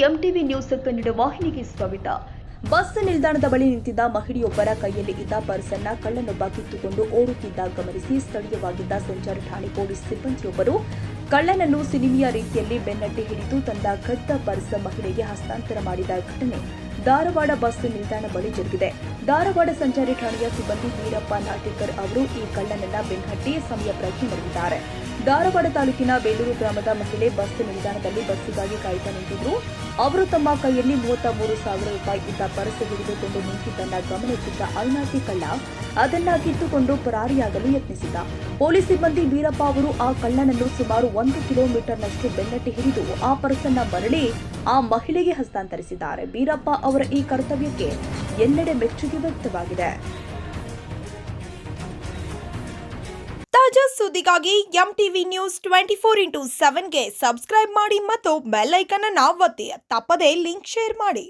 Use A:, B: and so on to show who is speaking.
A: MTV news Kannada ವಾಹಿನಿಗೆ ಸ್ವಾಗತ. Bus ನಿಲ್ದಾಣದ ಬಳಿ ನಿಂತಿದ್ದ ಮಹಿಳೆಯೊಬ್ಬರ ಕೈಯಲ್ಲಿ ಇದ್ದ ಪರ್ಸನ್ನ ಕಳ್ಳನೊಬ್ಬ ಕಿತ್ತುಕೊಂಡು ಓಡುತ್ತಿದ್ದ ಗಮನಿಸಿ ಸ್ಥಳೀಯವಾಗಿದ್ದ ಸಂಚಾರಿ ಠಾಣೆ ಪೊಲೀಸ್ ಸಿಬ್ಬಂದಿಯೊಬ್ಬರು ಕಳ್ಳನನ್ನು ಸಿನಿಮೆಯ ರೀತಿಯಲ್ಲಿ ಬೆನ್ನಟ್ಟಿ ಹಿಡಿದು ತಂದ ಕದ್ದ ಪರ್ಸ್ ಮಹಿಳೆಗೆ ಹಸ್ತಾಂತರ ಮಾಡಿದ ಘಟನೆ ಧಾರವಾಡ ಬಸ್ ನಿಲ್ದಾಣ ಬಳಿ ಜರುಗಿದೆ. ಧಾರವಾಡ ಸಂಚಾರಿ ಠಾಣೆಯ ಸಿಬ್ಬಂದಿ ವೀರಪ್ಪ ನಾಟೇಕರ್ ಅವರು ಈ ಕಳ್ಳನನ್ನ ಬೆನ್ನಟ್ಟಿ ಸಮಯ ಪ್ರಜ್ಞೆ ಮೆರೆದಿದ್ದಾರೆ. ಧಾರವಾಡ ತಾಲೂಕಿನ ಬೇಲೂರು ಗ್ರಾಮದ ಮಹಿಳೆ ಬಸ್ ನಿಲ್ದಾಣದಲ್ಲಿ ಬಸ್ಸಿಗಾಗಿ ಕಾಯ್ತಾ ನಿಂತಿದ್ರು. ಅವರು ತಮ್ಮ ಕೈಯಲ್ಲಿ 33,000 ರೂಪಾಯಿ ಇದ್ದ ಪರ್ಸ್ ಹಿಡಿದುಕೊಂಡು ನಿಂತಿದ್ದನ್ನ ಗಮನಿಸಿದ್ದ ಅವಿನಾಸಿ ಕಳ್ಳ ಅದನ್ನ ಕಿತ್ತುಕೊಂಡು ಪರಾರಿಯಾಗಲು ಯತ್ನಿಸಿದ್ದ. ಪೊಲೀಸ್ ಸಿಬ್ಬಂದಿ ವೀರಪ್ಪ ಅವರು ಆ ಕಳ್ಳನನ್ನು ಸುಮಾರು 1 ಕಿಲೋಮೀಟರ್ನಷ್ಟು ಬೆನ್ನಟ್ಟಿ ಹಿಡಿದು ಆ ಪರ್ಸನ್ನ ಮರಳಿ ಆ ಮಹಿಳೆಗೆ ಹಸ್ತಾಂತರಿಸಿದ್ದಾರೆ. ವೀರಪ್ಪ ಅವರ ಈ ಕರ್ತವ್ಯಕ್ಕೆ ಎಲ್ಲೆಡೆ ಮೆಚ್ಚುಗೆ ವ್ಯಕ್ತವಾಗಿದೆ.
B: ತಾಜಾ ಸುದ್ದಿಗಾಗಿ ಎಂಟಿವಿ ನ್ಯೂಸ್ 24x7ಗೆ ಸಬ್ಸ್ಕ್ರೈಬ್ ಮಾಡಿ ಮತ್ತು ಬೆಲ್ ಐಕಾನ್ ಅನ್ನು ಒತ್ತಿ. ತಪ್ಪದೇ ಲಿಂಕ್ ಶೇರ್ ಮಾಡಿ.